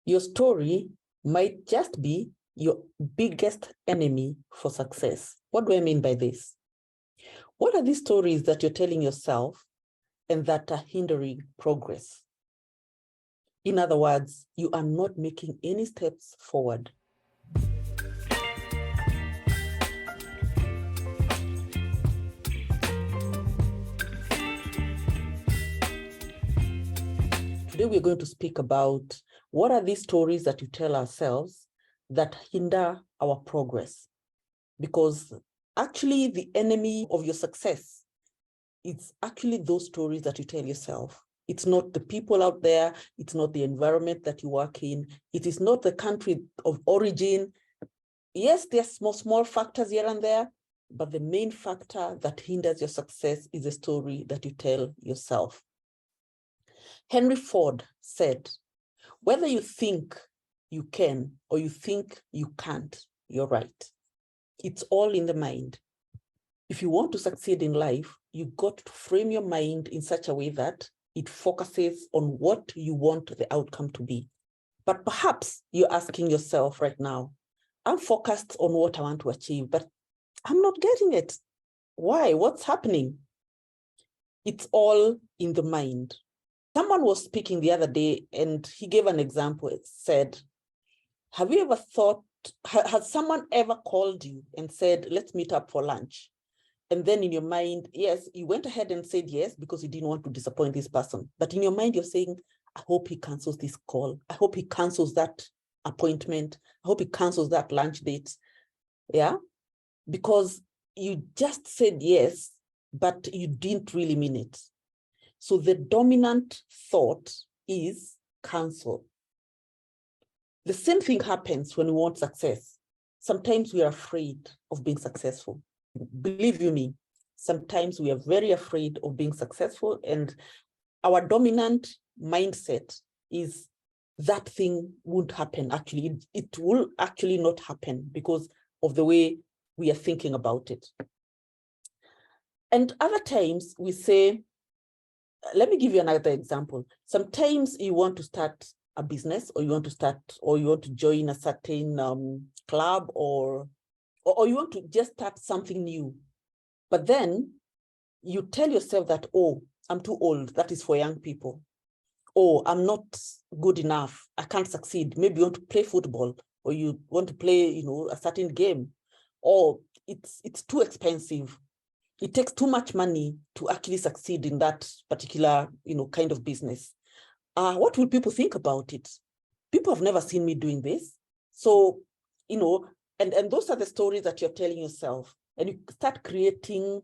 Your story might just be your biggest enemy for success. What do I mean by this? What are these stories that you're telling yourself and that are hindering progress? In other words, you are not making any steps forward. Today, we're going to speak about what are these stories that you tell ourselves that hinder our progress. Because actually, the enemy of your success, it's actually those stories that you tell yourself. It's not the people out there. It's not the environment that you work in. It is not the country of origin. Yes, there's small factors here and there, but the main factor that hinders your success is a story that you tell yourself. Henry Ford said, whether you think you can or you think you can't, you're right. It's all in the mind. If you want to succeed in life, you got to frame your mind in such a way that it focuses on what you want the outcome to be. But perhaps you're asking yourself right now, I'm focused on what I want to achieve, but I'm not getting it. Why? What's happening? It's all in the mind. Someone was speaking the other day and he gave an example. It said, have you ever thought, has someone ever called you and said, let's meet up for lunch? And then in your mind, yes, you went ahead and said yes because you didn't want to disappoint this person. But in your mind, you're saying, I hope he cancels this call. I hope he cancels that appointment. I hope he cancels that lunch date. Yeah, because you just said yes, but you didn't really mean it. So the dominant thought is cancel. The same thing happens when we want success. Sometimes we are afraid of being successful. Believe you me, sometimes we are very afraid of being successful, and our dominant mindset is that thing won't happen. Actually, it will actually not happen because of the way we are thinking about it. And other times we say, let me give you another example. Sometimes you want to start a business, or you want to join a certain club, or you want to just start something new. But then you tell yourself that, oh, I'm too old. That is for young people. Oh, I'm not good enough. I can't succeed. Maybe you want to play football, or you want to play, a certain game, or it's too expensive. It takes too much money to actually succeed in that particular, kind of business. What will people think about it? People have never seen me doing this. So, and those are the stories that you're telling yourself. And you start creating,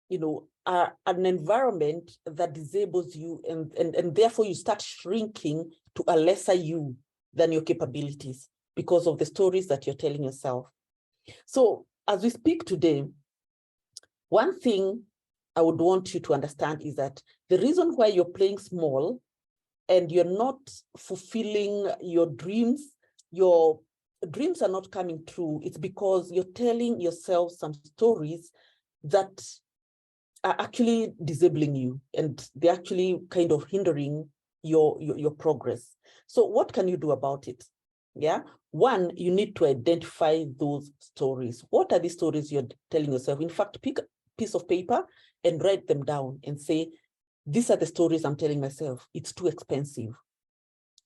an environment that disables you, and therefore you start shrinking to a lesser you than your capabilities because of the stories that you're telling yourself. So as we speak today, one thing I would want you to understand is that the reason why you're playing small and you're not fulfilling your dreams are not coming true. It's because you're telling yourself some stories that are actually disabling you, and they're actually kind of hindering your progress. So what can you do about it? Yeah. One, you need to identify those stories. What are the stories you're telling yourself? In fact, pick a piece of paper and write them down and say, these are the stories I'm telling myself. It's too expensive.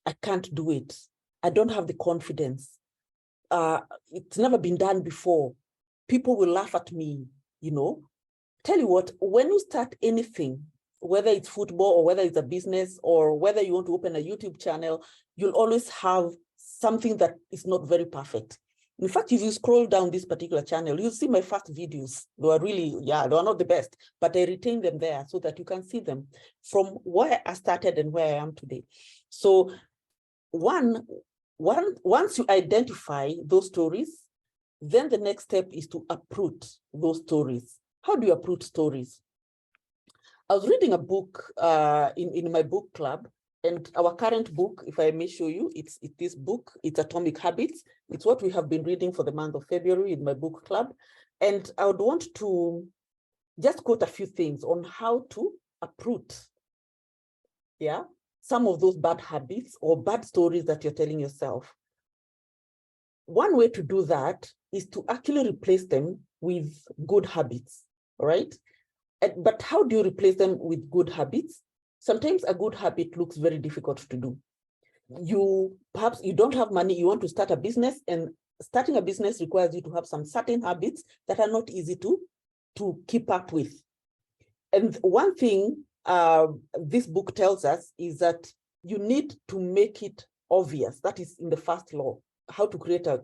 I can't do it. I don't have the confidence. It's never been done before. People will laugh at me, Tell you what, when you start anything, whether it's football or whether it's a business or whether you want to open a YouTube channel, you'll always have something that is not very perfect. In fact, if you scroll down this particular channel, you'll see my first videos. They are really, they are not the best, but I retain them there so that you can see them from where I started and where I am today. So once you identify those stories, then the next step is to uproot those stories. How do you uproot stories? I was reading a book in my book club, and our current book, if I may show you, it's this book, it's Atomic Habits. It's what we have been reading for the month of February in my book club. And I would want to just quote a few things on how to uproot, some of those bad habits or bad stories that you're telling yourself. One way to do that is to actually replace them with good habits, right? But how do you replace them with good habits? Sometimes a good habit looks very difficult to do. Perhaps you don't have money, you want to start a business, and starting a business requires you to have some certain habits that are not easy to keep up with. And one thing this book tells us is that you need to make it obvious. That is in the first law, how to create a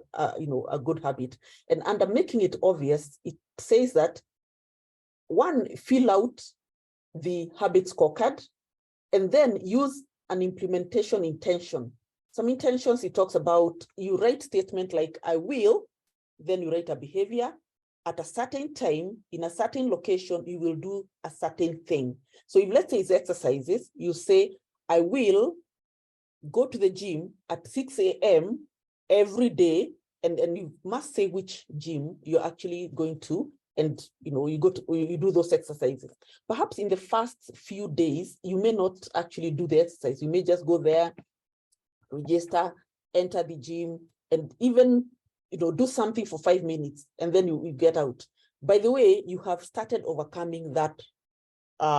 good habit. And under making it obvious, it says that one, fill out the habit scorecard, and then use an implementation intention. Some intentions, it talks about, you write statement like, I will, then you write a behavior. At a certain time, in a certain location, you will do a certain thing. So if, let's say it's exercises, you say, I will go to the gym at 6 a.m. every day, and you must say which gym you're actually going to, and you do those exercises. Perhaps in the first few days, you may not actually do the exercise. You may just go there, register, enter the gym, and even do something for 5 minutes, and then you get out. By the way, you have started overcoming that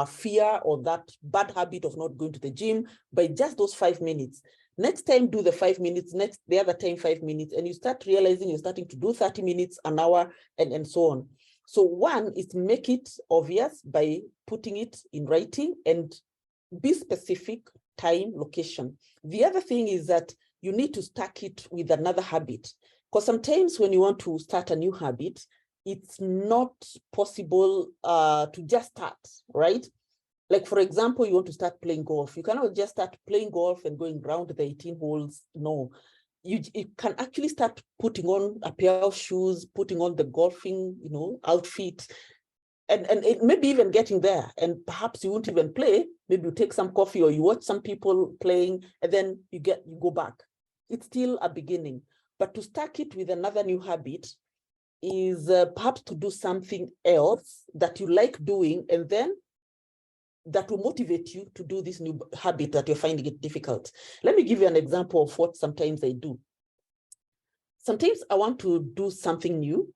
fear or that bad habit of not going to the gym by just those 5 minutes. Next time, do the 5 minutes, the other time 5 minutes, and you start realizing you're starting to do 30 minutes, an hour, and so on. So one is make it obvious by putting it in writing and be specific, time, location. The other thing is that you need to stack it with another habit, because sometimes when you want to start a new habit, it's not possible to just start, right? Like, for example, you want to start playing golf. You cannot just start playing golf and going around the 18 holes. No, you can actually start putting on a pair of shoes, putting on the golfing, outfit, and it maybe even getting there. And perhaps you won't even play. Maybe you take some coffee or you watch some people playing, and then you go back. It's still a beginning. But to stack it with another new habit is perhaps to do something else that you like doing, and then that will motivate you to do this new habit that you're finding it difficult. Let me give you an example of what sometimes I do. Sometimes I want to do something new,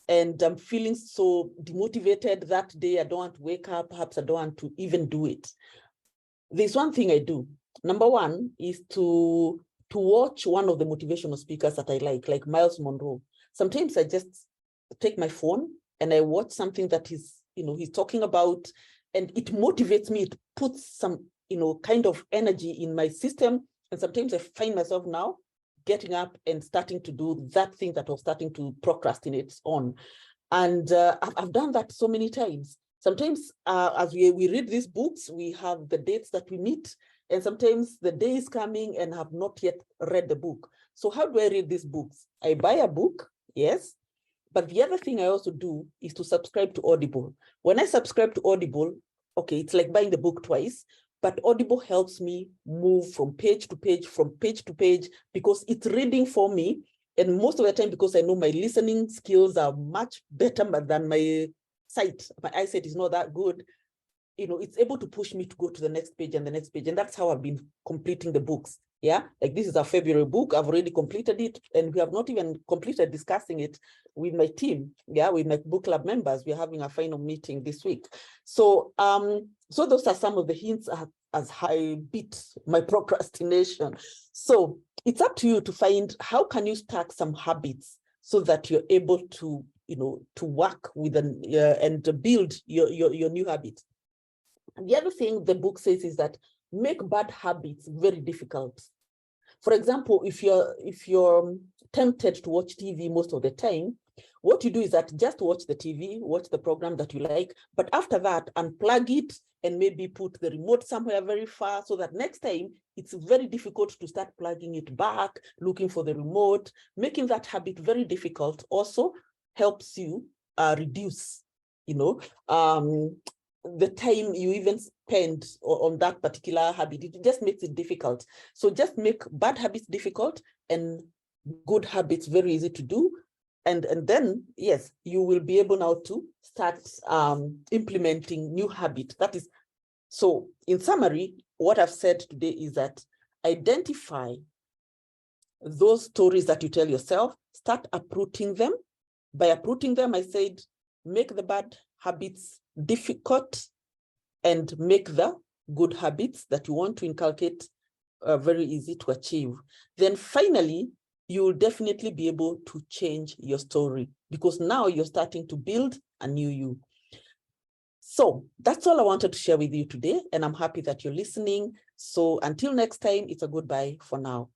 and I'm feeling so demotivated that day. I don't want to wake up. Perhaps I don't want to even do it. There's one thing I do. Number one is to watch one of the motivational speakers that I like Miles Monroe. Sometimes I just take my phone and I watch something that he's talking about, and it motivates me. It puts some, kind of energy in my system. And sometimes I find myself now getting up and starting to do that thing that I was starting to procrastinate on. And I've done that so many times. Sometimes as we read these books, we have the dates that we meet, and sometimes the day is coming and have not yet read the book. So how do I read these books? I buy a book, yes, but the other thing I also do is to subscribe to Audible. When I subscribe to Audible, okay, it's like buying the book twice, but Audible helps me move from page to page, because it's reading for me. And most of the time, because I know my listening skills are much better than my sight, my eyesight is not that good, it's able to push me to go to the next page and the next page. And that's how I've been completing the books. Yeah, like this is a February book. I've already completed it, and we have not even completed discussing it with my team. Yeah, with my book club members. We're having a final meeting this week. So, so those are some of the hints as I beat my procrastination. So it's up to you to find how can you stack some habits so that you're able to, to work with and to build your new habits. And the other thing the book says is that make bad habits very difficult. For example, if you're tempted to watch TV most of the time, what you do is that just watch the TV, watch the program that you like, but after that, unplug it and maybe put the remote somewhere very far so that next time it's very difficult to start plugging it back, looking for the remote. Making that habit very difficult also helps you reduce, the time you even spend on that particular habit. It just makes it difficult. So just make bad habits difficult and good habits very easy to do. And then, yes, you will be able now to start implementing new habits. That is, so in summary, what I've said today is that identify those stories that you tell yourself, start uprooting them. By uprooting them, I said, make the bad habits difficult and make the good habits that you want to inculcate very easy to achieve. Then finally, you will definitely be able to change your story because now you're starting to build a new you. So that's all I wanted to share with you today, and I'm happy that you're listening. So until next time, it's a goodbye for now.